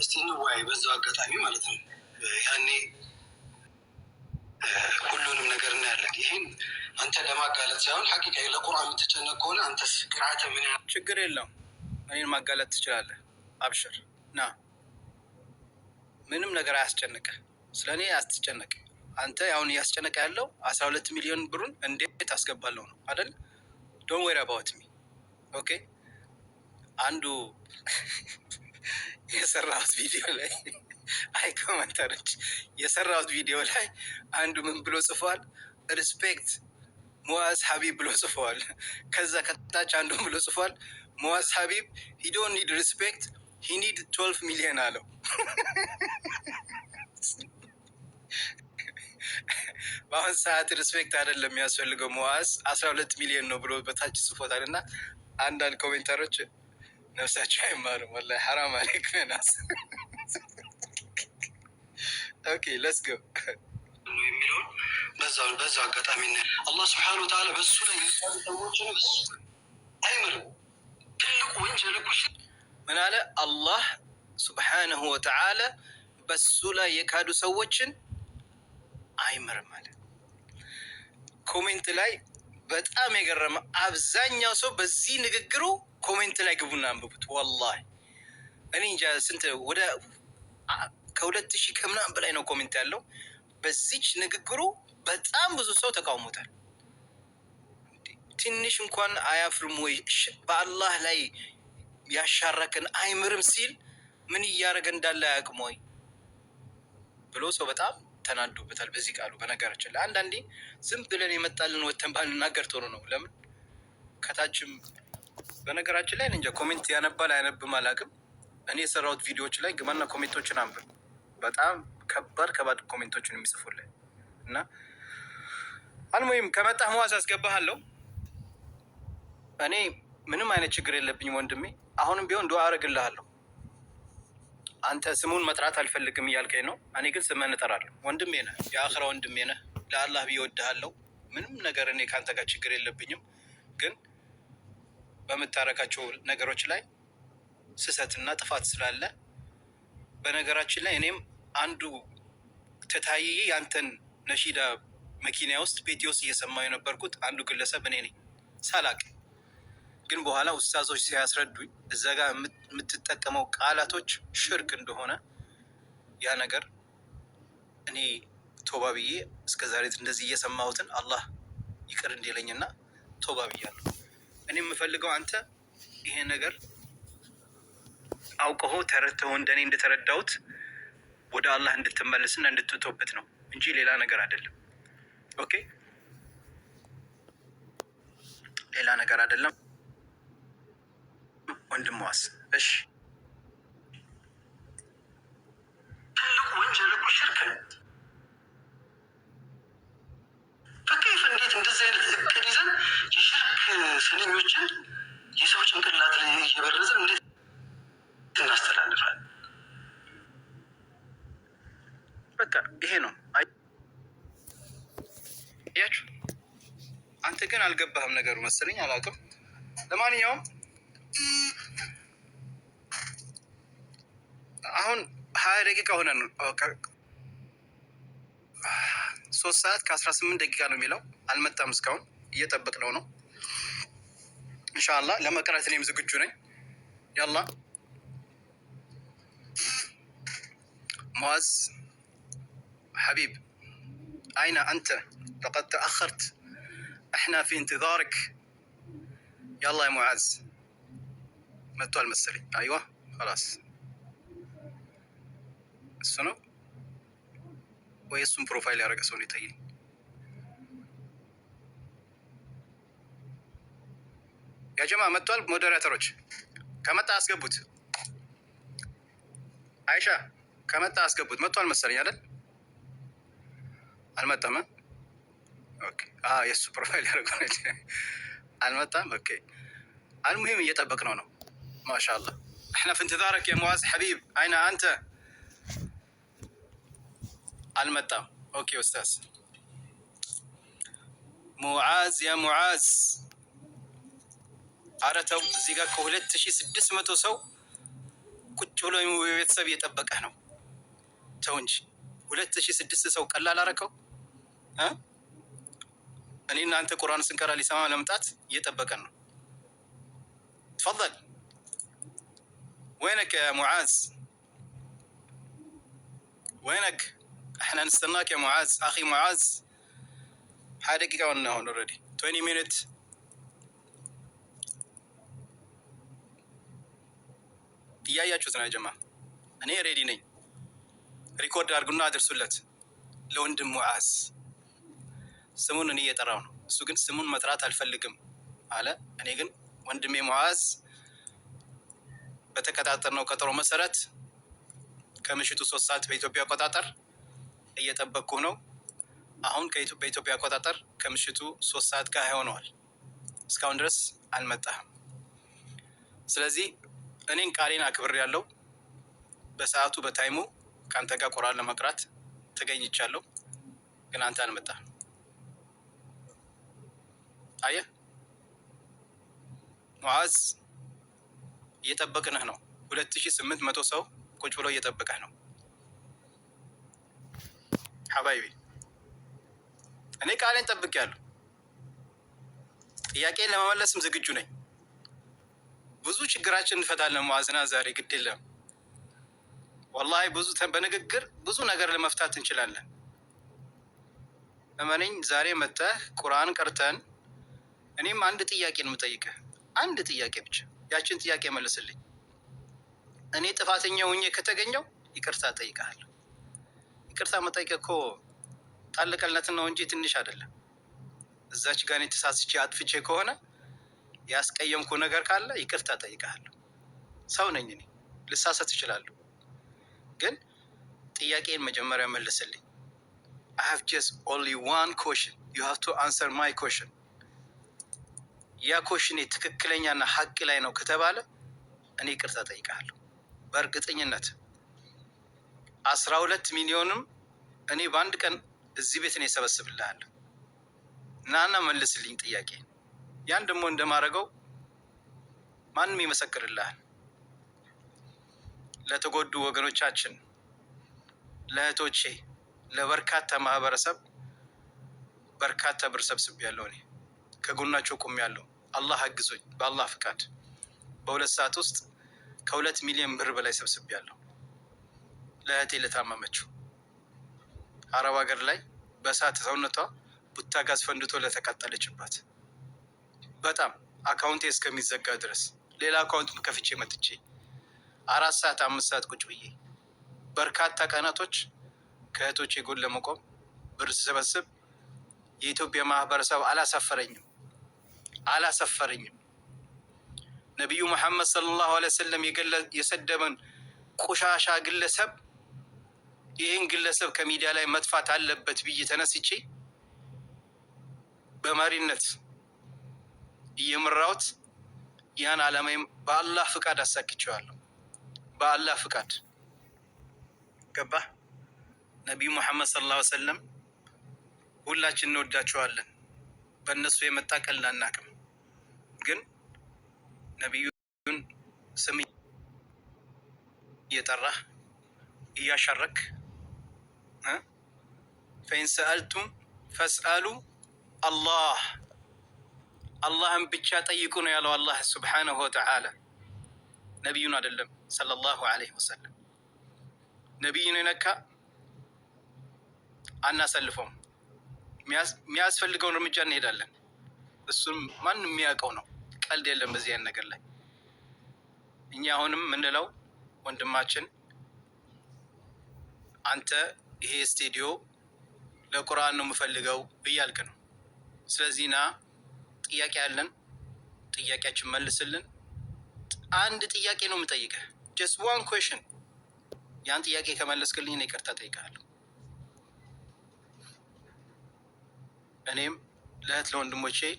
እስቲ እንወያይ በዛው አጋጣሚ ማለት ነው። ያኔ ሁሉንም ነገር እናያለን። ይህን አንተ ለማጋለጥ ሳይሆን ሐቂቃ ለቁርአን የምትጨነቅ ከሆነ አንተስ ቅርአተ ምን ያህል ችግር የለውም። እኔን ማጋለጥ ትችላለህ። አብሽር ና፣ ምንም ነገር አያስጨንቅህ። ስለ እኔ አትጨነቅ። አንተ አሁን እያስጨነቀ ያለው 12 ሚሊዮን ብሩን እንዴት አስገባለሁ ነው አይደል? ዶንት ወሪ አባውት ሚ ኦኬ። አንዱ የሰራሁት ቪዲዮ ላይ አይ ኮመንተሮች የሰራሁት ቪዲዮ ላይ አንዱ ምን ብሎ ጽፏል? ሪስፔክት ሙአዝ ሀቢብ ብሎ ጽፏል። ከዛ ከታች አንዱ ብሎ ጽፏል፣ ሙአዝ ሀቢብ ሂ ዶንት ኒድ ሪስፔክት ሂ ኒድ 12 ሚሊዮን አለው። በአሁን ሰዓት ሪስፔክት አይደለም የሚያስፈልገው ሙአዝ 12 ሚሊዮን ነው ብሎ በታች ጽፎታል። እና አንዳንድ ኮሜንተሮች ነፍሳቸው አይማርም። ወላሂ ሐራም አለይክ ናስ። ኦኬ ሌትስ ጎ የሚለውን በዛው አጋጣሚ አላህ ስብሐነሁ ወተዓላ በሱ ላይ ሰዎችን አይምርም። ትልቁ ወንጀል እኮ ምን አለ አላህ ስብሐነሁ ወተዓላ በሱ ላይ የካዱ ሰዎችን አይምርም አለ። ኮሜንት ላይ በጣም የገረመ አብዛኛው ሰው በዚህ ንግግሩ ኮሜንት ላይ ግቡና አንብቡት። ወላሂ እኔ እንጃ ስንት ወደ ከ2000 ከምናምን በላይ ነው ኮሜንት ያለው። በዚች ንግግሩ በጣም ብዙ ሰው ተቃውሞታል። ትንሽ እንኳን አያፍርም ወይ? በአላህ ላይ ያሻረከን አይምርም ሲል ምን እያደረገ እንዳለ አያውቅም ወይ ብሎ ሰው በጣም ተናዶበታል በዚህ ቃሉ። በነገራችን ላይ አንዳንዴ ዝም ብለን የመጣልን ወተን ባልናገር ጥሩ ነው። ለምን ከታችም በነገራችን ላይ እንጃ ኮሜንት ያነባል አያነብም አላውቅም። እኔ የሰራሁት ቪዲዮዎች ላይ ግባና ኮሜንቶችን አንብብ። በጣም ከባድ ኮሜንቶችን የሚጽፉልኝ እና አልሙሂም ከመጣህ ሙአዝ አስገባሃለሁ። እኔ ምንም አይነት ችግር የለብኝም ወንድሜ። አሁንም ቢሆን ዱዓ አደርግልሃለሁ። አንተ ስሙን መጥራት አልፈልግም እያልከኝ ነው። እኔ ግን ስምህን እጠራለሁ። ወንድሜ ነህ፣ የአኽራ ወንድሜ ነህ። ለአላህ ብዬ እወድሃለሁ። ምንም ነገር እኔ ከአንተ ጋር ችግር የለብኝም። ግን በምታረጋቸው ነገሮች ላይ ስህተትና ጥፋት ስላለ በነገራችን ላይ እኔም አንዱ ተታይዬ ያንተን ነሺዳ መኪና ውስጥ ቤቴ ውስጥ እየሰማሁ የነበርኩት አንዱ ግለሰብ እኔ ነኝ ሳላቅ። ግን በኋላ ኡስታዞች ሲያስረዱኝ እዛ ጋር የምትጠቀመው ቃላቶች ሽርክ እንደሆነ ያ ነገር እኔ ቶባ ብዬ እስከ ዛሬ እንደዚህ እየሰማሁትን አላህ ይቅር እንዲለኝና ቶባ ብያለሁ። እኔ የምፈልገው አንተ ይሄ ነገር አውቀሆ ተረድተው እንደኔ እንደተረዳሁት ወደ አላህ እንድትመለስና እንድትተውበት ነው እንጂ ሌላ ነገር አይደለም። ኦኬ ሌላ ነገር አይደለም ወንድም ሙአዝ። እሺ ትልቁ ወንጀል እኮ ሽርክ ነው። በከይፍ እንዴት እንደዚህ አይነት እቅድ ይዘን የሽርክ ስንኞችን የሰው ጭንቅላት ላይ እየበረዝን እንዴት እናስተላልፋለን? በቃ ይሄ ነው ያችሁ። አንተ ግን አልገባህም ነገሩ መሰለኝ፣ አላውቅም። ለማንኛውም አሁን 20 ደቂቃ ሆነን 3 ሰዓት ከ18 ደቂቃ ነው የሚለው። አልመጣም እስካሁን፣ እየጠበቅነው ነው። ኢንሻአላህ ለመቅራት እኔም ዝግጁ ነኝ። ያላ ሙአዝ حبيب أين أنت؟ لقد تأخرت، إحنا في انتظارك. يلا يا معاذ. متوا المسري. أيوة خلاص. السنو ويسون بروفايل يا رجل سوني تيجي. يا جماعة متوا المودراتروች ከመጣ አስገቡት። አይሻ ከመጣ አስገቡት። መጥቷል መሰለኝ አይደል? አልመጣም። ኦኬ የሱ ፕሮፋይል ያደርገው አልመጣም። ኦኬ المهم እየጠበቅነው ነው። ማሻአላህ احنا في انتظارك يا معاذ حبيب. اين انت؟ አልመጣም። ኦኬ ኡስታዝ ሙዓዝ ያ ሙዓዝ አረተው እዚህ ጋር ከ2600 ሰው ቁጭ ብሎ ቤተሰብ እየጠበቀህ ነው። ተው እንጂ 2006 ሰው ቀላል አረከው። እኔ እናንተ ቁርአን ስንቀራ ሊሰማ ለመምጣት እየጠበቀን ነው። تفضل وينك يا معاذ؟ وينك؟ احنا نستناك يا معاذ. اخي معاذ حاجه دقيقه وانا هون اوريدي 20 minutes. እያያችሁት ነው ጀማ። እኔ ሬዲ ነኝ። ሪኮርድ አድርጉና አድርሱለት ለወንድም ሙዓዝ። ስሙን እኔ እየጠራው ነው፣ እሱ ግን ስሙን መጥራት አልፈልግም አለ። እኔ ግን ወንድሜ ሙዓዝ በተቀጣጠርነው ቀጠሮ መሰረት ከምሽቱ 3 ሰዓት በኢትዮጵያ አቆጣጠር እየጠበቅኩ ነው። አሁን በኢትዮጵያ አቆጣጠር ከምሽቱ 3 ሰዓት ጋር ሆነዋል። እስካሁን ድረስ አልመጣህም። ስለዚህ እኔን ቃሌን አክብሬያለሁ። በሰዓቱ በታይሙ ከአንተ ጋር ቁርአን ለመቅራት ተገኝቻለሁ፣ ግን አንተ አልመጣህም። አየህ ሙዓዝ እየጠበቅንህ ነው። 2800 ሰው ቁጭ ብሎ እየጠበቀህ ነው ሐባይቢ። እኔ ቃሌን ጠብቄያለሁ። ጥያቄን ለመመለስም ዝግጁ ነኝ። ብዙ ችግራችን እንፈታለን ሙዓዝና ዛሬ ግድ የለም ወላሂ። ብዙ በንግግር ብዙ ነገር ለመፍታት እንችላለን። እመነኝ። ዛሬ መጥተህ ቁርአን ቀርተን እኔም አንድ ጥያቄ ነው የምጠይቅህ፣ አንድ ጥያቄ ብቻ። ያችን ጥያቄ መልስልኝ። እኔ ጥፋተኛ ሆኜ ከተገኘው ይቅርታ ጠይቃለሁ። ይቅርታ መጠየቅ እኮ ታላቅነትን ነው እንጂ ትንሽ አይደለም። እዛች ጋር እኔ ተሳስቼ አጥፍቼ ከሆነ ያስቀየምኩ ነገር ካለ ይቅርታ ጠይቃለሁ። ሰው ነኝ እኔ፣ ልሳሳት እችላለሁ። ግን ጥያቄን መጀመሪያ መልስልኝ። I have just only one question. You have to answer my question. ያ ኮሽኔ ትክክለኛና ሀቅ ላይ ነው ከተባለ እኔ ይቅርታ ጠይቃለሁ በእርግጠኝነት። 12 ሚሊዮንም እኔ በአንድ ቀን እዚህ ቤት እኔ ሰበስብልሃለሁ። ናና መልስልኝ ጥያቄ። ያን ደግሞ እንደማደርገው ማንም ይመሰክርልሃል። ለተጎዱ ወገኖቻችን፣ ለእህቶቼ፣ ለበርካታ ማህበረሰብ በርካታ ብር ሰብስቤያለሁ። እኔ ከጎናቸው ቆሜያለሁ። አላህ አግዞኝ በአላህ ፍቃድ በ2 ሰዓት ውስጥ ከ2 ሚሊዮን ብር በላይ ሰብስቤያለሁ። ለእህቴ ለታመመችው አረብ ሀገር ላይ በእሳት ሰውነቷ ቡታጋዝ ፈንድቶ ለተቃጠለችባት በጣም አካውንቴ እስከሚዘጋ ድረስ ሌላ አካውንት ከፍቼ መጥቼ 4 ሰዓት 5 ሰዓት ቁጭ ብዬ በርካታ ቀናቶች ከእህቶቼ ጎን ለመቆም ብር ስሰበስብ የኢትዮጵያ ማህበረሰብ አላሰፈረኝም። ነቢዩ መሐመድ ሰለላሁ ዐለይሂ ወሰለም የሰደበን ቆሻሻ ግለሰብ ይህን ግለሰብ ከሚዲያ ላይ መጥፋት አለበት ብዬ ተነስቼ በመሪነት እየመራሁት ያን ዓላማዬም በአላህ ፍቃድ አሳክቼዋለሁ። በአላህ ፍቃድ ገባህ? ነቢዩ መሐመድ ሰለላሁ ዐለይሂ ወሰለም ሁላችን እንወዳቸዋለን። በእነሱ የመጣ ቀልድ አናውቅም። ግን ነቢዩን ስም እየጠራህ እያሻረክ ፈኢን ሰአልቱም ፈስአሉ አላህ፣ አላህን ብቻ ጠይቁ ነው ያለው አላህ ሱብሓነሁ ወተዓላ። ነቢዩን አይደለም ሰለላሁ ዐለይሂ ወሰለም። ነቢዩን የነካ አናሰልፈውም። የሚያስፈልገውን እርምጃ እንሄዳለን። እሱም ማንም የሚያውቀው ነው። ቀልድ የለም በዚህ ያን ነገር ላይ። እኛ አሁንም የምንለው ወንድማችን አንተ ይሄ ስቱዲዮ ለቁርአን ነው የምፈልገው እያልክ ነው። ስለዚህ ና ጥያቄ አለን፣ ጥያቄያችን መልስልን። አንድ ጥያቄ ነው የምጠይቀህ፣ just one question። ያን ጥያቄ ከመለስክልኝ እኔ ይቅርታ ጠይቃለሁ። እኔም ለእህት ለወንድሞቼ